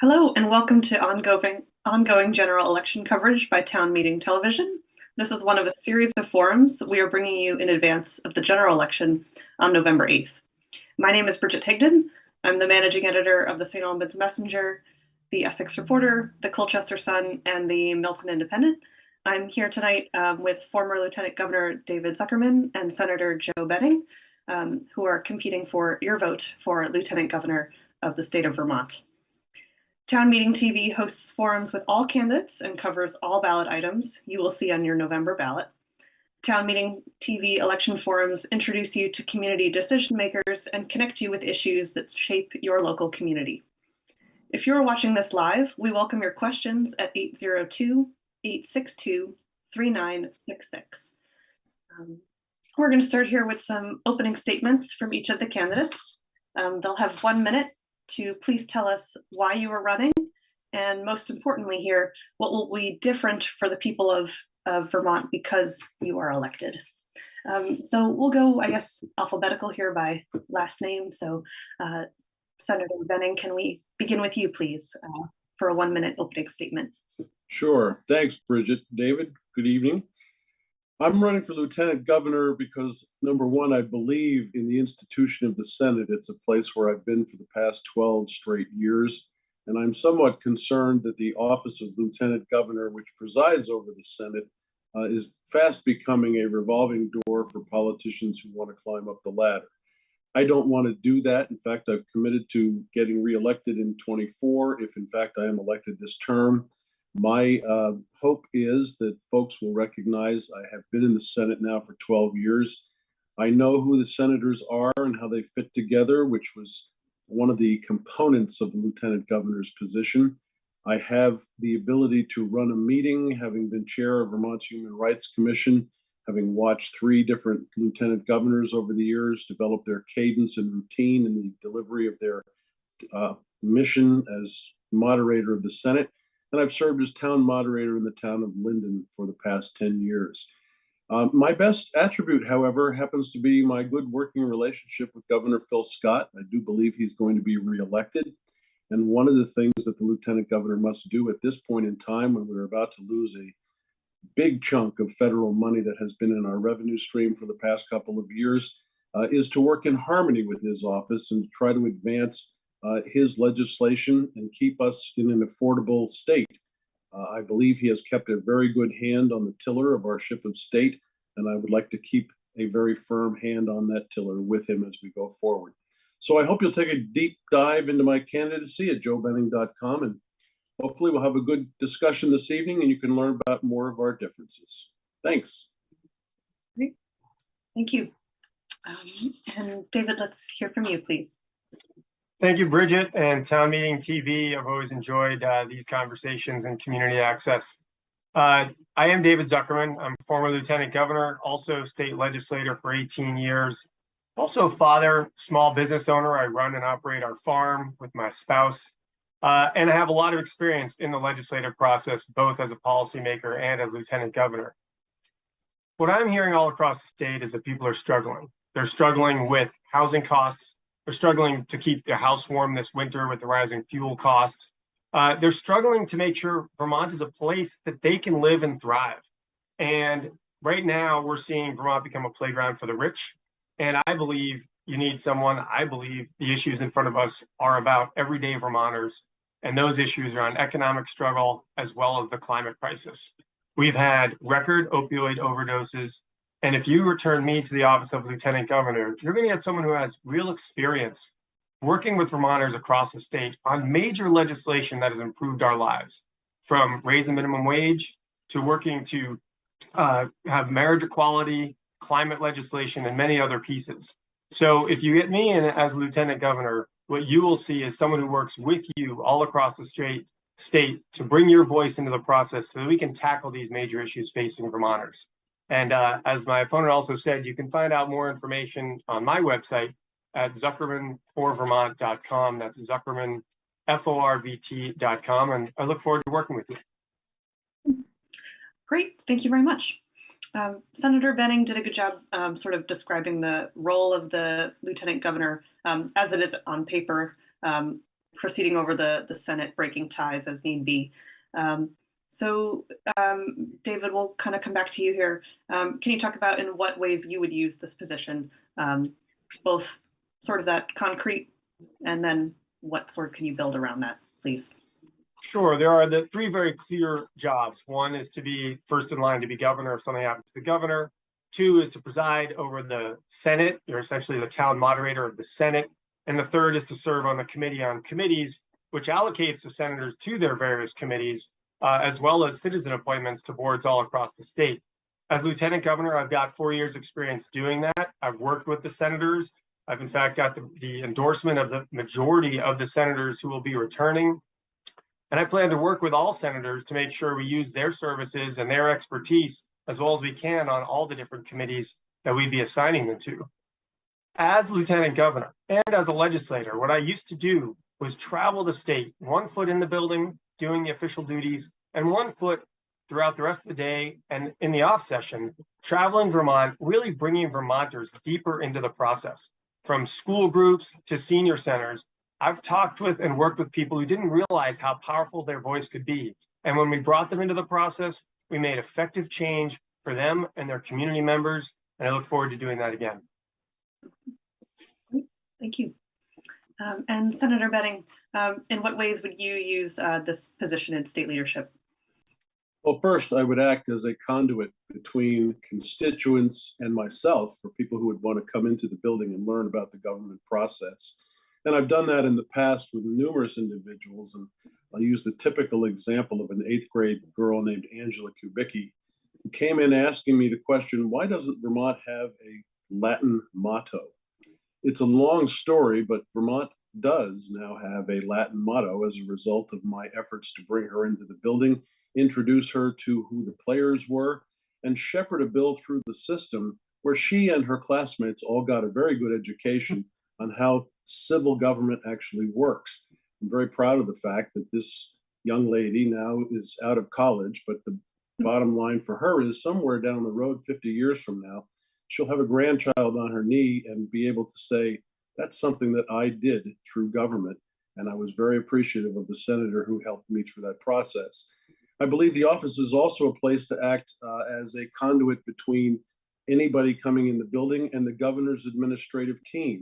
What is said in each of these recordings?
Hello and welcome to ongoing general election coverage by Town Meeting Television. This is one of a series of forums we are bringing you in advance of the general election on November 8th. My name is Bridget Higdon. I'm the managing editor of the St. Albans Messenger, the Essex Reporter, the Colchester Sun, and the Milton Independent. I'm here tonight with former Lieutenant Governor David Zuckerman and Senator Joe Benning, who are competing for your vote for Lieutenant Governor of the state of Vermont. Town Meeting TV hosts forums with all candidates and covers all ballot items you will see on your November ballot. Town Meeting TV election forums introduce you to community decision makers and connect you with issues that shape your local community. If you're watching this live, we welcome your questions at 802-862-3966. We're going to start here with some opening statements from each of the candidates. They'll have 1 minute to please tell us why you are running, and most importantly here, what will be different for the people of Vermont because you are elected. So we'll go, I guess, alphabetical here by last name. So Senator Benning, can we begin with you, please, for a 1 minute opening statement? Sure. Thanks, Bridget. David, good evening. I'm running for Lieutenant Governor because, number one, I believe in the institution of the Senate. It's a place where I've been for the past 12 straight years. And I'm somewhat concerned that the office of Lieutenant Governor, which presides over the Senate, is fast becoming a revolving door for politicians who want to climb up the ladder. I don't want to do that. In fact, I've committed to getting reelected in 24 if, in fact, I am elected this term. My hope is that folks will recognize I have been in the Senate now for 12 years. I know who the senators are and how they fit together, which was one of the components of the lieutenant governor's position. I have the ability to run a meeting, having been chair of Vermont's Human Rights Commission, having watched 3 different lieutenant governors over the years develop their cadence and routine in the delivery of their mission as moderator of the Senate. And I've served as town moderator in the town of Linden for the past 10 years. My best attribute, however, happens to be my good working relationship with Governor Phil Scott. I do believe he's going to be reelected. And one of the things that the lieutenant governor must do at this point in time, when we're about to lose a big chunk of federal money that has been in our revenue stream for the past couple of years, is to work in harmony with his office and try to advance his legislation and keep us in an affordable state. I believe he has kept a very good hand on the tiller of our ship of state, and I would like to keep a very firm hand on that tiller with him as we go forward. So I hope you'll take a deep dive into my candidacy at joebenning.com, and hopefully we'll have a good discussion this evening and you can learn about more of our differences. Thanks. Great. Thank you. And David, let's hear from you, please. Thank you, Bridget, and Town Meeting TV. I've always enjoyed these conversations and community access. I am David Zuckerman. I'm former lieutenant governor, also state legislator for 18 years. Also father, small business owner. I run and operate our farm with my spouse. And I have a lot of experience in the legislative process, both as a policymaker and as lieutenant governor. What I'm hearing all across the state is that people are struggling. They're struggling with housing costs. They're struggling to keep their house warm this winter with the rising fuel costs. They're struggling to make sure Vermont is a place that they can live and thrive. And right now we're seeing Vermont become a playground for the rich. And I believe you need someone. I believe the issues in front of us are about everyday Vermonters. And those issues are on economic struggle as well as the climate crisis. We've had record opioid overdoses. And if you return me to the office of lieutenant governor, you're going to get someone who has real experience working with Vermonters across the state on major legislation that has improved our lives, from raising the minimum wage to working to have marriage equality, climate legislation, and many other pieces. So if you get me in as lieutenant governor, what you will see is someone who works with you all across the state to bring your voice into the process so that we can tackle these major issues facing Vermonters. And as my opponent also said, you can find out more information on my website at zuckermanforvermont.com. That's Zuckerman, FORVT.com. And I look forward to working with you. Great. Thank you very much. Senator Benning did a good job sort of describing the role of the lieutenant governor as it is on paper. proceeding over the Senate, breaking ties as need be. So, David, we'll kind of come back to you here. Can you talk about in what ways you would use this position, both sort of that concrete, and then what sort can you build around that, please? Sure. There are the three very clear jobs. One is to be first in line to be governor if something happens to the governor. Two is to preside over the Senate. You're essentially the town moderator of the Senate. And the third is to serve on the Committee on Committees, which allocates the senators to their various committees, as well as citizen appointments to boards all across the state. As lieutenant governor, I've got 4 years experience doing that. I've worked with the senators. I've in fact got the endorsement of the majority of the senators who will be returning. And I plan to work with all senators to make sure we use their services and their expertise as well as we can on all the different committees that we'd be assigning them to. As lieutenant governor and as a legislator, what I used to do was travel the state, 1 foot in the building, doing the official duties, and 1 foot throughout the rest of the day and in the off session, traveling Vermont, really bringing Vermonters deeper into the process, from school groups to senior centers. I've talked with and worked with people who didn't realize how powerful their voice could be. And when we brought them into the process, we made effective change for them and their community members. And I look forward to doing that again. Thank you. And Senator Betting, in what ways would you use this position in state leadership? Well, first, I would act as a conduit between constituents and myself for people who would want to come into the building and learn about the government process. And I've done that in the past with numerous individuals. And I'll use the typical example of an 8th grade girl named Angela Kubicki, who came in asking me the question, why doesn't Vermont have a Latin motto? It's a long story, but Vermont does now have a Latin motto as a result of my efforts to bring her into the building, introduce her to who the players were, and shepherd a bill through the system where she and her classmates all got a very good education on how civil government actually works. I'm very proud of the fact that this young lady now is out of college, but the bottom line for her is somewhere down the road, 50 years from now, she'll have a grandchild on her knee and be able to say, that's something that I did through government. And I was very appreciative of the senator who helped me through that process. I believe the office is also a place to act as a conduit between anybody coming in the building and the governor's administrative team.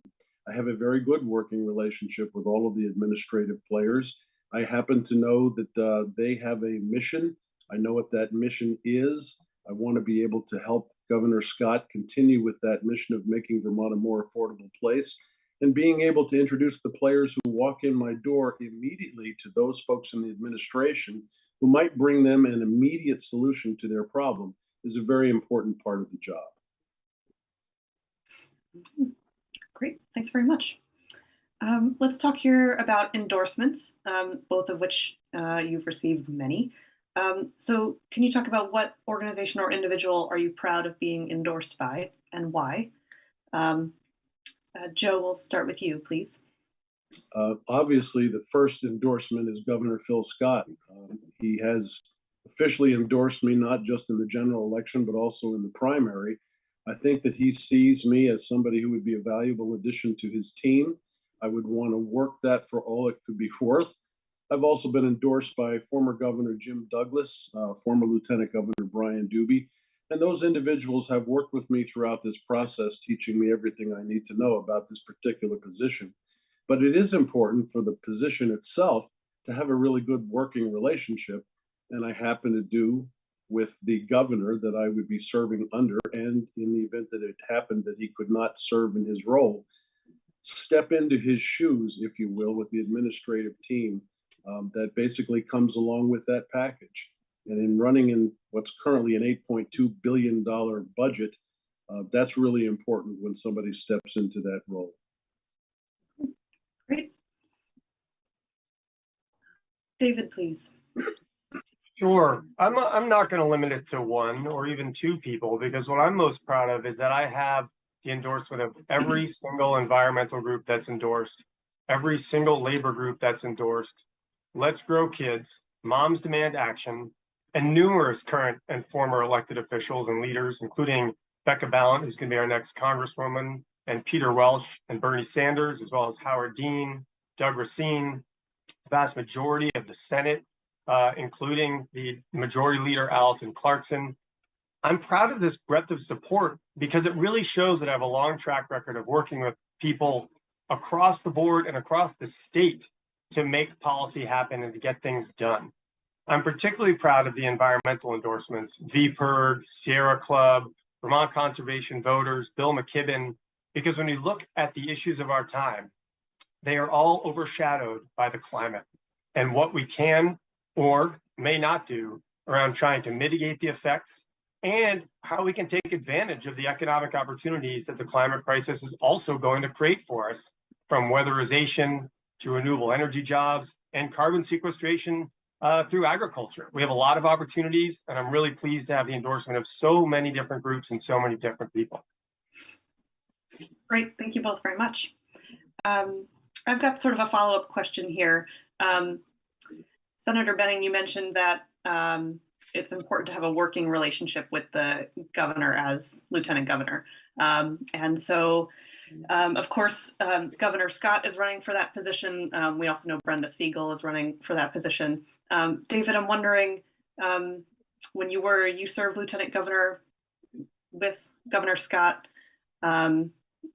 I have a very good working relationship with all of the administrative players. I happen to know that they have a mission. I know what that mission is. I want to be able to help Governor Scott continue with that mission of making Vermont a more affordable place and being able to introduce the players who walk in my door immediately to those folks in the administration who might bring them an immediate solution to their problem is a very important part of the job. Great, thanks very much. Let's talk here about endorsements, both of which you've received many. So can you talk about what organization or individual are you proud of being endorsed by and why? Joe, we'll start with you, please. Obviously, the first endorsement is Governor Phil Scott. He has officially endorsed me, not just in the general election, but also in the primary. I think that he sees me as somebody who would be a valuable addition to his team. I would want to work that for all it could be worth. I've also been endorsed by former Governor Jim Douglas, former Lieutenant Governor Brian Doobie, and those individuals have worked with me throughout this process, teaching me everything I need to know about this particular position. But it is important for the position itself to have a really good working relationship, and I happen to do with the governor that I would be serving under, and in the event that it happened that he could not serve in his role, step into his shoes, if you will, with the administrative team that basically comes along with that package. And in running in what's currently an $8.2 billion budget, that's really important when somebody steps into that role. Great. David, please. Sure. I'm not going to limit it to one or even two people, because what I'm most proud of is that I have the endorsement of every single environmental group that's endorsed, every single labor group that's endorsed, Let's Grow Kids, Moms Demand Action, and numerous current and former elected officials and leaders, including Becca Ballant, who's going to be our next Congresswoman, and Peter Welch and Bernie Sanders, as well as Howard Dean, Doug Racine, vast majority of the Senate, including the Majority Leader Allison Clarkson. I'm proud of this breadth of support because it really shows that I have a long track record of working with people across the board and across the state to make policy happen and to get things done. I'm particularly proud of the environmental endorsements, VPIRG, Sierra Club, Vermont Conservation Voters, Bill McKibben, because when you look at the issues of our time, they are all overshadowed by the climate and what we can or may not do around trying to mitigate the effects and how we can take advantage of the economic opportunities that the climate crisis is also going to create for us, from weatherization to renewable energy jobs and carbon sequestration through agriculture. We have a lot of opportunities, and I'm really pleased to have the endorsement of so many different groups and so many different people. Great, thank you both very much. I've got sort of a follow-up question here. Senator Benning, you mentioned that it's important to have a working relationship with the governor as lieutenant governor. And so, of course, Governor Scott is running for that position. We also know Brenda Siegel is running for that position. David, I'm wondering, when you served lieutenant governor with Governor Scott,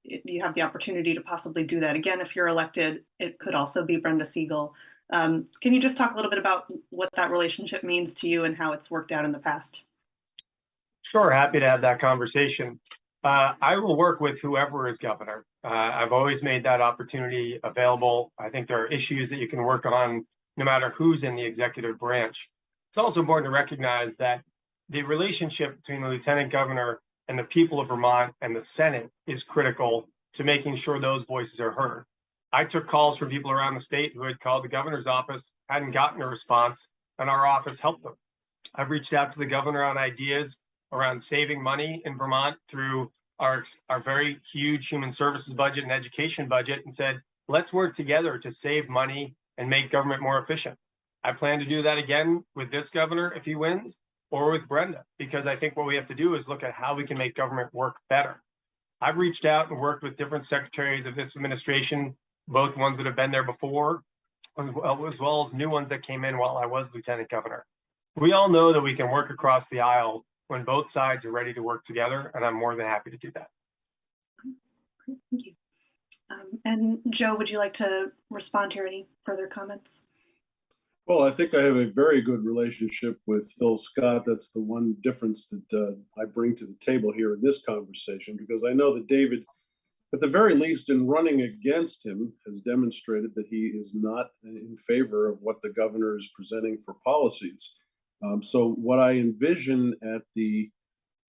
you have the opportunity to possibly do that again if you're elected. It could also be Brenda Siegel. Can you just talk a little bit about what that relationship means to you and how it's worked out in the past? Sure, happy to have that conversation. I will work with whoever is governor. I've always made that opportunity available. I think there are issues that you can work on no matter who's in the executive branch. It's also important to recognize that the relationship between the lieutenant governor and the people of Vermont and the Senate is critical to making sure those voices are heard. I took calls from people around the state who had called the governor's office, hadn't gotten a response, and our office helped them. I've reached out to the governor on ideas around saving money in Vermont through our very huge human services budget and education budget and said, let's work together to save money and make government more efficient. I plan to do that again with this governor if he wins, or with Brenda, because I think what we have to do is look at how we can make government work better. I've reached out and worked with different secretaries of this administration, both ones that have been there before, as well as new ones that came in while I was lieutenant governor. We all know that we can work across the aisle when both sides are ready to work together, and I'm more than happy to do that. Thank you. And Joe, would you like to respond here? Any further comments? Well, I think I have a very good relationship with Phil Scott. That's the one difference that I bring to the table here in this conversation, because I know that David, at the very least in running against him, has demonstrated that he is not in favor of what the governor is presenting for policies. So what I envision at the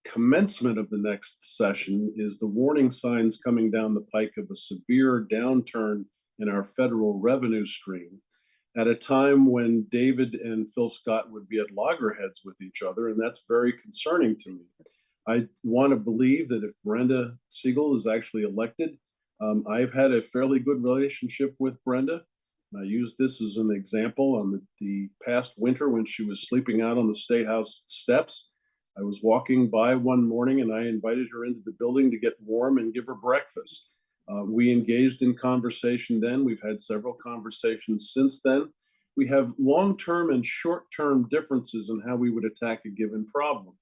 commencement of the next session is the warning signs coming down the pike of a severe downturn in our federal revenue stream at a time when David and Phil Scott would be at loggerheads with each other, and that's very concerning to me. I want to believe that if Brenda Siegel is actually elected, I've had a fairly good relationship with Brenda. I use this as an example. On the past winter when she was sleeping out on the State House steps, I was walking by one morning and I invited her into the building to get warm and give her breakfast. We engaged in conversation then. We've had several conversations since then. We have long-term and short-term differences in how we would attack a given problem.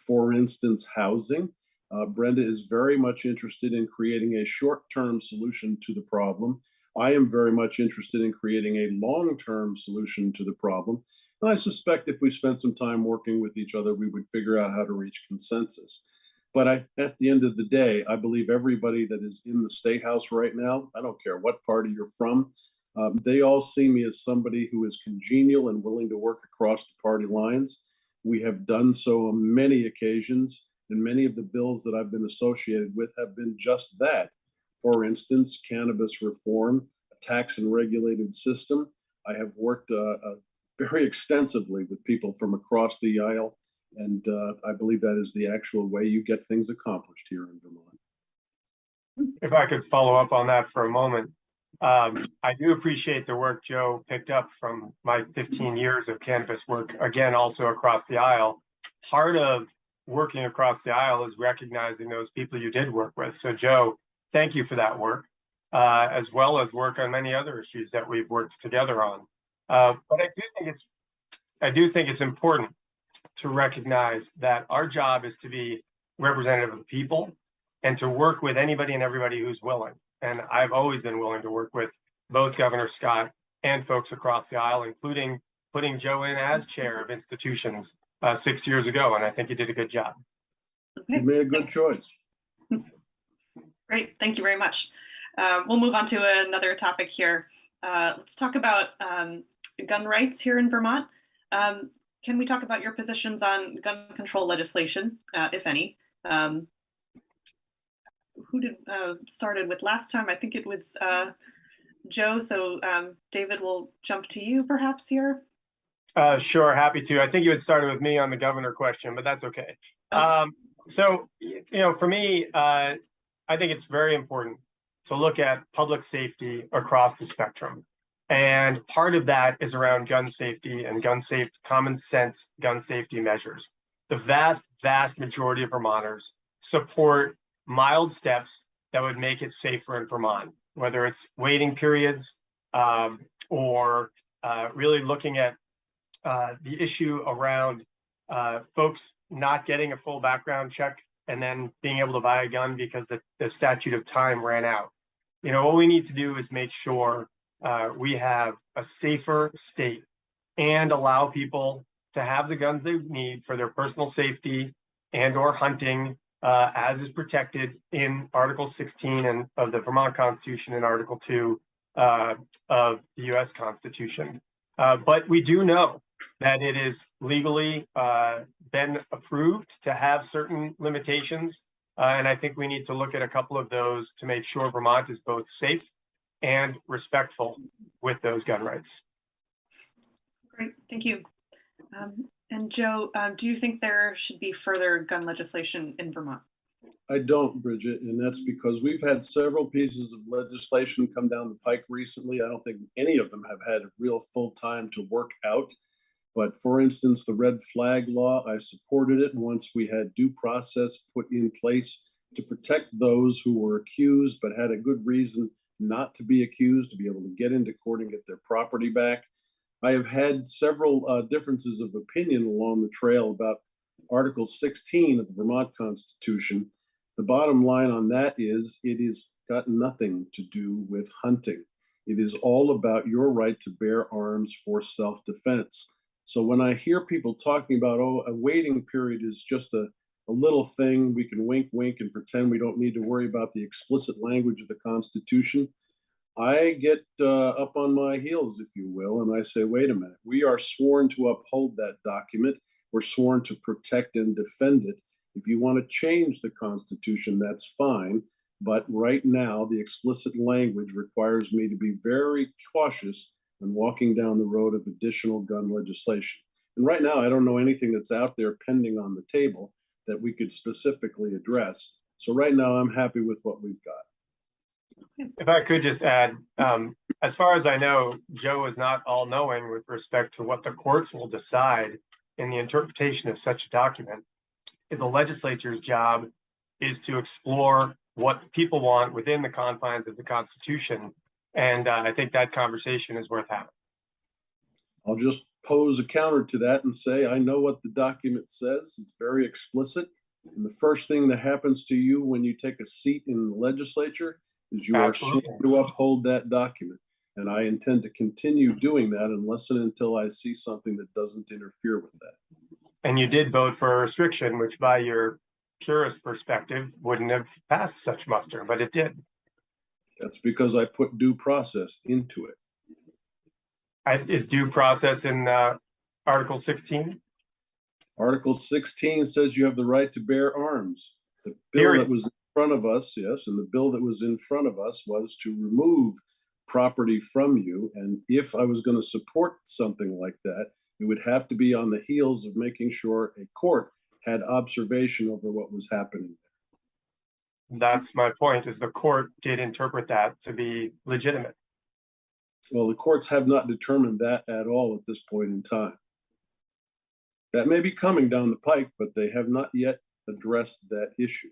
For instance, housing. Brenda is very much interested in creating a short-term solution to the problem. I am very much interested in creating a long-term solution to the problem. And I suspect if we spent some time working with each other, we would figure out how to reach consensus. But at the end of the day, I believe everybody that is in the State House right now, I don't care what party you're from, they all see me as somebody who is congenial and willing to work across the party lines. We have done so on many occasions, and many of the bills that I've been associated with have been just that. For instance, cannabis reform, a tax and regulated system. I have worked very extensively with people from across the aisle, and I believe that is the actual way you get things accomplished here in Vermont. If I could follow up on that for a moment. I do appreciate the work Joe picked up from my 15 years of cannabis work, again, also across the aisle. Part of working across the aisle is recognizing those people you did work with. So Joe, thank you for that work, as well as work on many other issues that we've worked together on. But I do think it's important to recognize that our job is to be representative of the people and to work with anybody and everybody who's willing. And I've always been willing to work with both Governor Scott and folks across the aisle, including putting Joe in as chair of institutions 6 years ago. And I think he did a good job. You made a good choice. Great, thank you very much. We'll move on to another topic here. Let's talk about gun rights here in Vermont. Can we talk about your positions on gun control legislation, if any? Who started with last time? I think it was Joe. So David, will jump to you perhaps here. Sure, happy to. I think you had started with me on the governor question, but that's okay. So, for me, I think it's very important to look at public safety across the spectrum. And part of that is around gun safety and common sense gun safety measures. The vast majority of Vermonters support mild steps that would make it safer in Vermont, whether it's waiting periods or really looking at the issue around folks not getting a full background check and then being able to buy a gun because the statute of time ran out. What we need to do is make sure we have a safer state and allow people to have the guns they need for their personal safety and or hunting as is protected in Article 16 of the Vermont Constitution and Article 2 of the US Constitution. But we do know that it is legally been approved to have certain limitations. And I think we need to look at a couple of those to make sure Vermont is both safe and respectful with those gun rights. Great, thank you. And Joe, do you think there should be further gun legislation in Vermont? I don't, Bridget, and that's because we've had several pieces of legislation come down the pike recently. I don't think any of them have had a real full time to work out. But for instance, the red flag law, I supported it once we had due process put in place to protect those who were accused but had a good reason not to be accused, to be able to get into court and get their property back. I have had several differences of opinion along the trail about Article 16 of the Vermont Constitution. The bottom line on that is it has got nothing to do with hunting. It is all about your right to bear arms for self-defense. So when I hear people talking about, a waiting period is just a little thing, we can wink, wink, and pretend we don't need to worry about the explicit language of the Constitution, I get up on my heels, if you will, and I say, wait a minute, we are sworn to uphold that document. We're sworn to protect and defend it. If you want to change the Constitution, that's fine. But right now, the explicit language requires me to be very cautious when walking down the road of additional gun legislation. And right now, I don't know anything that's out there pending on the table that we could specifically address. So right now, I'm happy with what we've got. If I could just add, as far as I know, Joe is not all-knowing with respect to what the courts will decide in the interpretation of such a document. The legislature's job is to explore what people want within the confines of the Constitution. And I think that conversation is worth having. I'll just pose a counter to that and say, I know what the document says. It's very explicit. And the first thing that happens to you when you take a seat in the legislature is you are sworn to uphold that document. And I intend to continue doing that unless and until I see something that doesn't interfere with that. And you did vote for a restriction, which by your purist perspective wouldn't have passed such muster, but it did. That's because I put due process into it. Is due process in Article 16? Article 16 says you have the right to bear arms. The bill that was in front of us, yes, and the bill that was in front of us was to remove property from you. And if I was going to support something like that, it would have to be on the heels of making sure a court had observation over what was happening there. That's my point, is the court did interpret that to be legitimate. Well, the courts have not determined that at all at this point in time. That may be coming down the pike, but they have not yet addressed that issue.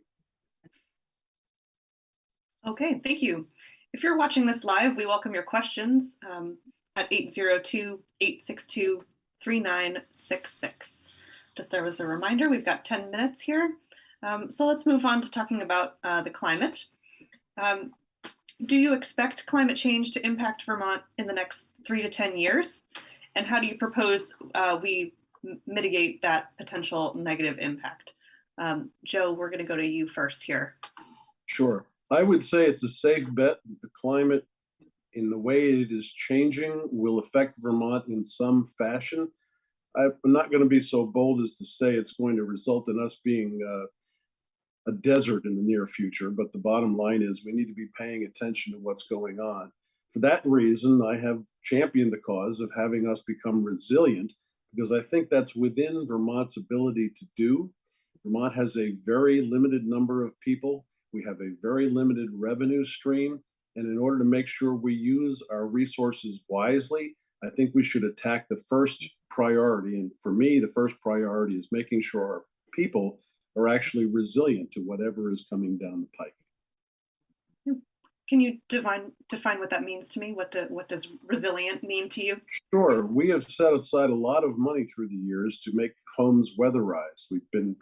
Okay, thank you. If you're watching this live, we welcome your questions. at 802-862-3966. Just as a reminder, we've got 10 minutes here. So let's move on to talking about the climate. Do you expect climate change to impact Vermont in the next 3 to 10 years? And how do you propose we mitigate that potential negative impact? Joe, we're going to go to you first here. Sure. I would say it's a safe bet that the climate, in the way it is changing, will affect Vermont in some fashion. I'm not going to be so bold as to say it's going to result in us being a desert in the near future, but the bottom line is we need to be paying attention to what's going on. For that reason, I have championed the cause of having us become resilient, because I think that's within Vermont's ability to do. Vermont has a very limited number of people. We have a very limited revenue stream. And in order to make sure we use our resources wisely, I think we should attack the first priority. And for me, the first priority is making sure our people are actually resilient to whatever is coming down the pike. Can you define what that means to me? What does resilient mean to you? Sure. We have set aside a lot of money through the years to make homes weatherized. We've been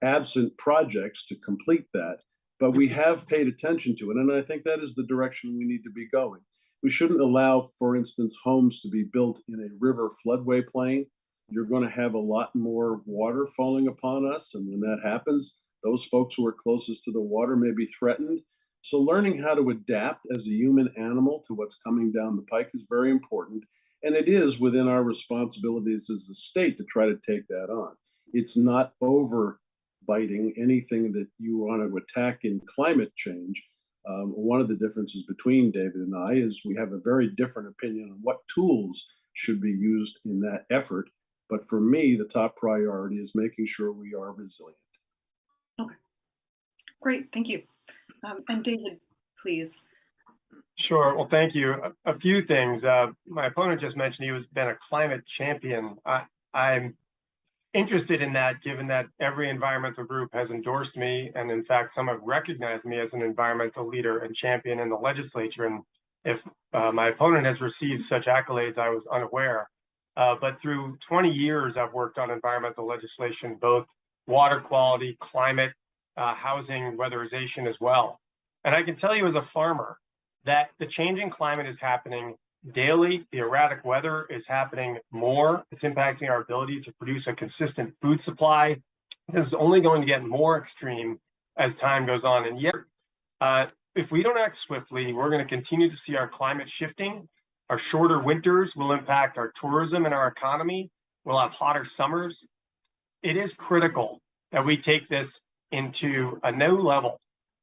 absent projects to complete that, but we have paid attention to it. And I think that is the direction we need to be going. We shouldn't allow, for instance, homes to be built in a river floodway plain. You're going to have a lot more water falling upon us. And when that happens, those folks who are closest to the water may be threatened. So learning how to adapt as a human animal to what's coming down the pike is very important. And it is within our responsibilities as a state to try to take that on. It's not overbiting anything that you want to attack in climate change. One of the differences between David and I is we have a very different opinion on what tools should be used in that effort. But for me, the top priority is making sure we are resilient. Okay, great, thank you. And David, please. Sure. Well, thank you. A few things. My opponent just mentioned he was been a climate champion. I'm interested in that, given that every environmental group has endorsed me, and in fact, some have recognized me as an environmental leader and champion in the legislature. And if my opponent has received such accolades, I was unaware. But through 20 years, I've worked on environmental legislation, both water quality, climate, housing, weatherization as well. And I can tell you as a farmer that the changing climate is happening daily. The erratic weather is happening more. It's impacting our ability to produce a consistent food supply. This is only going to get more extreme as time goes on. And yet, if we don't act swiftly, we're going to continue to see our climate shifting. Our shorter winters will impact our tourism and our economy. We'll have hotter summers. It is critical that we take this into a new level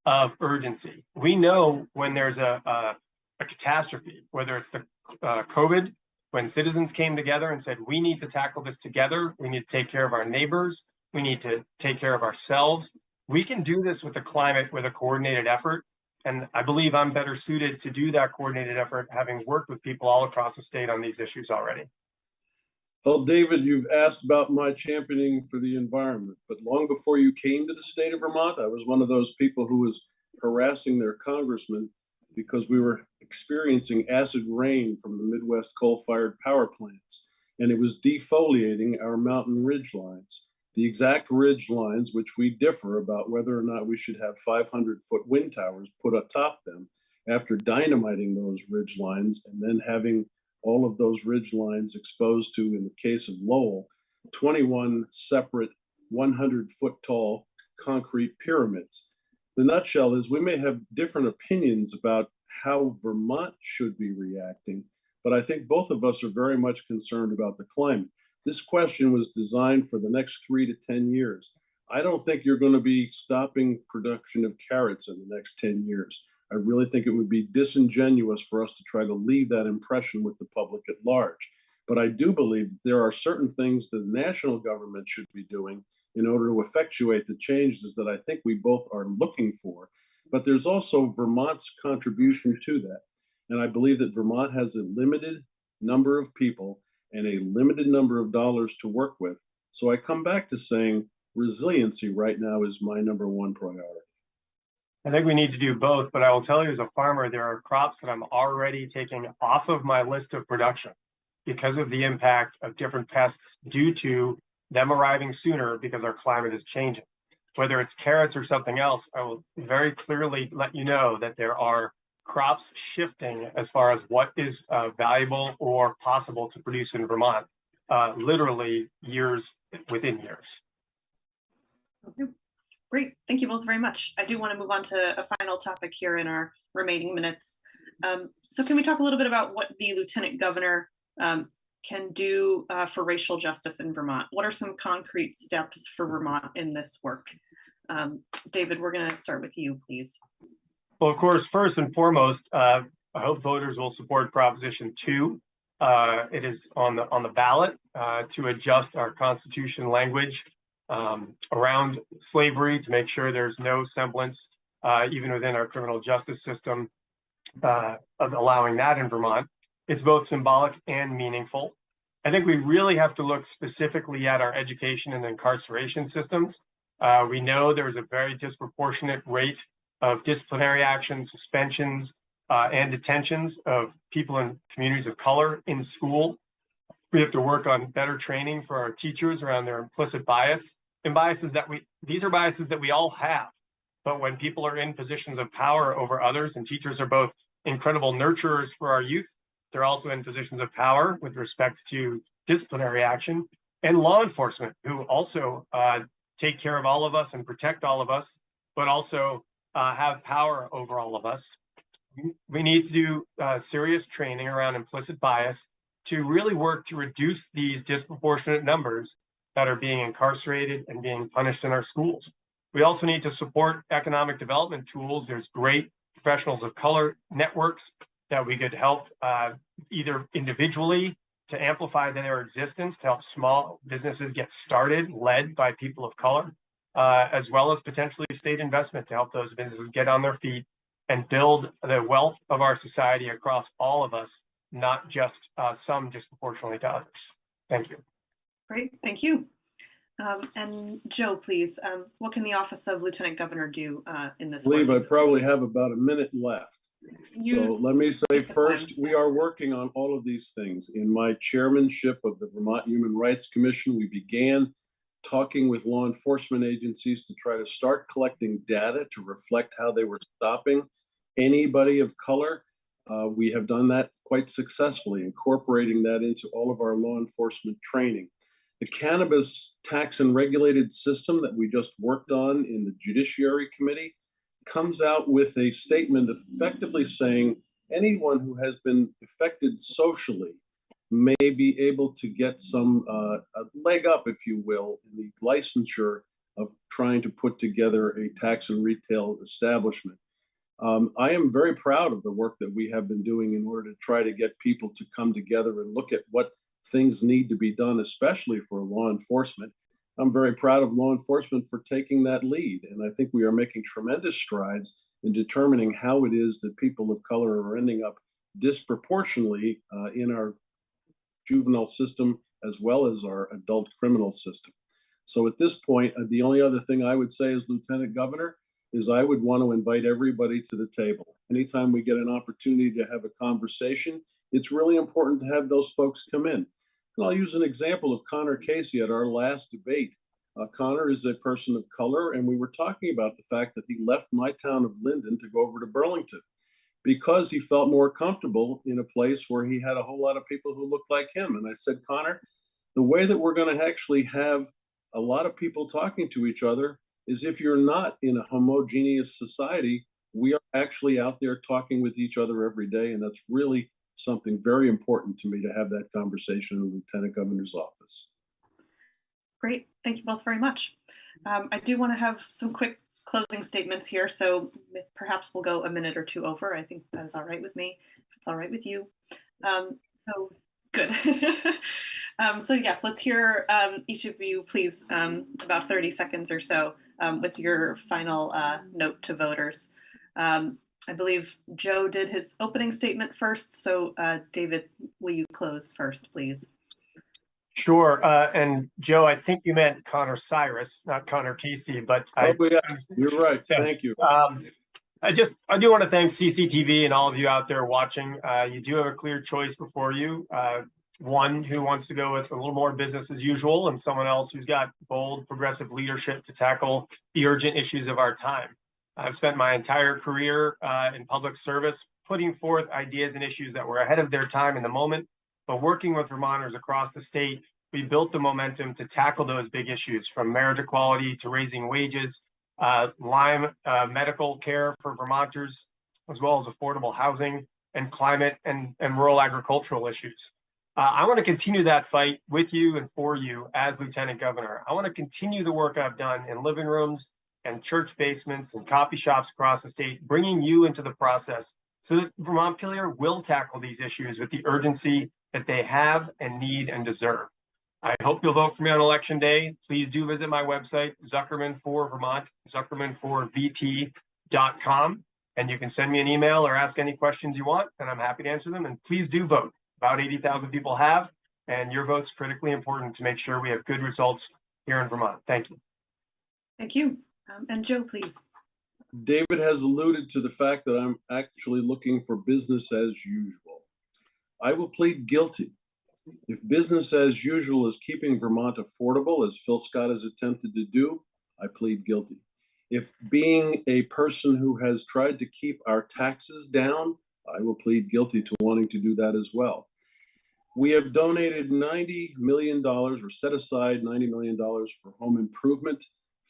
of urgency. We know when there's a catastrophe, whether it's the COVID, when citizens came together and said, we need to tackle this together. We need to take care of our neighbors. We need to take care of ourselves. We can do this with the climate with a coordinated effort. And I believe I'm better suited to do that coordinated effort, having worked with people all across the state on these issues already. Well, David, you've asked about my championing for the environment, but long before you came to the state of Vermont, I was one of those people who was harassing their congressman because we were experiencing acid rain from the Midwest coal-fired power plants, and it was defoliating our mountain ridge lines. The exact ridge lines, which we differ about whether or not we should have 500-foot wind towers put atop them, after dynamiting those ridge lines and then having all of those ridge lines exposed to, in the case of Lowell, 21 separate 100-foot tall concrete pyramids. The nutshell is we may have different opinions about how Vermont should be reacting, but I think both of us are very much concerned about the climate. This question was designed for the next 3 to 10 years. I don't think you're going to be stopping production of carrots in the next 10 years. I really think it would be disingenuous for us to try to leave that impression with the public at large. But I do believe there are certain things that the national government should be doing in order to effectuate the changes that I think we both are looking for. But there's also Vermont's contribution to that. And I believe that Vermont has a limited number of people and a limited number of dollars to work with. So I come back to saying resiliency right now is my number one priority. I think we need to do both, but I will tell you as a farmer, there are crops that I'm already taking off of my list of production because of the impact of different pests due to them arriving sooner because our climate is changing. Whether it's carrots or something else, I will very clearly let you know that there are crops shifting as far as what is valuable or possible to produce in Vermont, literally years within years. Okay. Great. Thank you both very much. I do want to move on to a final topic here in our remaining minutes. So can we talk a little bit about what the Lieutenant Governor can do for racial justice in Vermont? What are some concrete steps for Vermont in this work? David, we're going to start with you, please. Well, of course, first and foremost, I hope voters will support Proposition 2. It is on the ballot to adjust our Constitution language around slavery to make sure there's no semblance, even within our criminal justice system, of allowing that in Vermont. It's both symbolic and meaningful. I think we really have to look specifically at our education and incarceration systems. We know there's a very disproportionate rate of disciplinary actions, suspensions, and detentions of people in communities of color in school. We have to work on better training for our teachers around their implicit bias and these are biases that we all have. But when people are in positions of power over others, and teachers are both incredible nurturers for our youth, they're also in positions of power with respect to disciplinary action, and law enforcement, who also take care of all of us and protect all of us, but also have power over all of us. We need to do serious training around implicit bias to really work to reduce these disproportionate numbers that are being incarcerated and being punished in our schools. We also need to support economic development tools. There's great professionals of color networks that we could help either individually to amplify their existence, to help small businesses get started, led by people of color, as well as potentially state investment to help those businesses get on their feet and build the wealth of our society across all of us, not just some disproportionately to others. Thank you. Great, thank you. And Joe, please, what can the Office of Lieutenant Governor do in this I believe work? I probably have about a minute left. So let me say first, we are working on all of these things. In my chairmanship of the Vermont Human Rights Commission, we began talking with law enforcement agencies to try to start collecting data to reflect how they were stopping anybody of color. We have done that quite successfully, incorporating that into all of our law enforcement training. The cannabis tax and regulated system that we just worked on in the Judiciary Committee comes out with a statement effectively saying anyone who has been affected socially may be able to get some a leg up, if you will, in the licensure of trying to put together a tax and retail establishment. I am very proud of the work that we have been doing in order to try to get people to come together and look at what things need to be done, especially for law enforcement. I'm very proud of law enforcement for taking that lead. And I think we are making tremendous strides in determining how it is that people of color are ending up disproportionately in our juvenile system as well as our adult criminal system. So at this point, the only other thing I would say as Lieutenant Governor is I would want to invite everybody to the table. Anytime we get an opportunity to have a conversation, it's really important to have those folks come in. And I'll use an example of Connor Casey at our last debate. Connor is a person of color, and we were talking about the fact that he left my town of Linden to go over to Burlington because he felt more comfortable in a place where he had a whole lot of people who looked like him. And I said, Connor, the way that we're going to actually have a lot of people talking to each other is if you're not in a homogeneous society, we are actually out there talking with each other every day. And that's really something very important to me to have that conversation in the Lieutenant Governor's office. Great, thank you both very much. I do want to have some quick closing statements here, so perhaps we'll go a minute or two over. I think that is all right with me, if it's all right with you. So good. So yes, let's hear each of you, please, about 30 seconds or so with your final note to voters. I believe Joe did his opening statement first, so David, will you close first, please? Sure. And Joe, I think you meant Connor Cyrus, not Connor Casey, but yeah, you're right. So, thank you. I do want to thank CCTV and all of you out there watching. You do have a clear choice before you. One who wants to go with a little more business as usual, and someone else who's got bold, progressive leadership to tackle the urgent issues of our time. I've spent my entire career in public service, putting forth ideas and issues that were ahead of their time in the moment, but working with Vermonters across the state, we built the momentum to tackle those big issues, from marriage equality to raising wages, Lyme medical care for Vermonters, as well as affordable housing and climate and rural agricultural issues. I want to continue that fight with you and for you as Lieutenant Governor. I want to continue the work I've done in living rooms and church basements and coffee shops across the state, bringing you into the process so that Vermontpelier will tackle these issues with the urgency that they have and need and deserve. I hope you'll vote for me on election day. Please do visit my website, Zuckerman for Vermont, zuckerman4vt.com, and you can send me an email or ask any questions you want, and I'm happy to answer them. And please do vote. About 80,000 people have, and your vote's critically important to make sure we have good results here in Vermont. Thank you. Thank you. And Joe, please. David has alluded to the fact that I'm actually looking for business as usual. I will plead guilty. If business as usual is keeping Vermont affordable, as Phil Scott has attempted to do, I plead guilty. If being a person who has tried to keep our taxes down, I will plead guilty to wanting to do that as well. We have donated $90 million, or set aside $90 million for home improvement,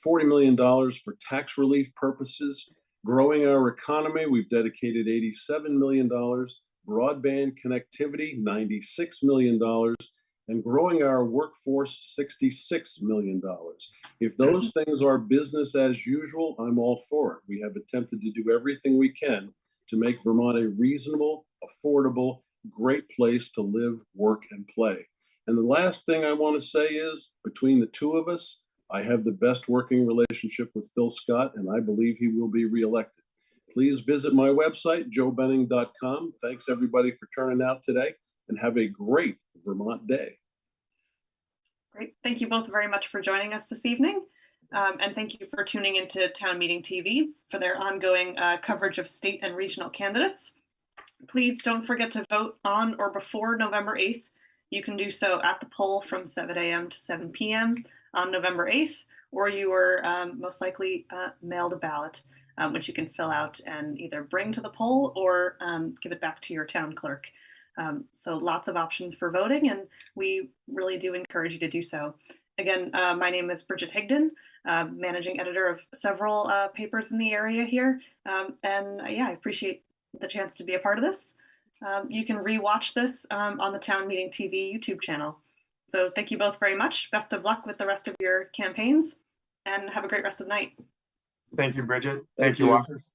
$40 million for tax relief purposes, growing our economy. We've dedicated $87 million, broadband connectivity, $96 million, and growing our workforce, $66 million. If those things are business as usual, I'm all for it. We have attempted to do everything we can to make Vermont a reasonable, affordable, great place to live, work, and play. And the last thing I want to say is, between the two of us, I have the best working relationship with Phil Scott, and I believe he will be reelected. Please visit my website, joebenning.com. Thanks everybody for turning out today, and have a great Vermont day. Great. Thank you both very much for joining us this evening. And thank you for tuning into Town Meeting TV for their ongoing coverage of state and regional candidates. Please don't forget to vote on or before November 8th. You can do so at the poll from 7 a.m. to 7 p.m. on November 8th, or you are most likely mailed a ballot, which you can fill out and either bring to the poll or give it back to your town clerk. So lots of options for voting, and we really do encourage you to do so. Again, my name is Bridget Higdon, managing editor of several papers in the area here. Yeah, I appreciate the chance to be a part of this. You can rewatch this on the Town Meeting TV YouTube channel. So thank you both very much. Best of luck with the rest of your campaigns, and have a great rest of the night. Thank you, Bridget. Thank you, watchers.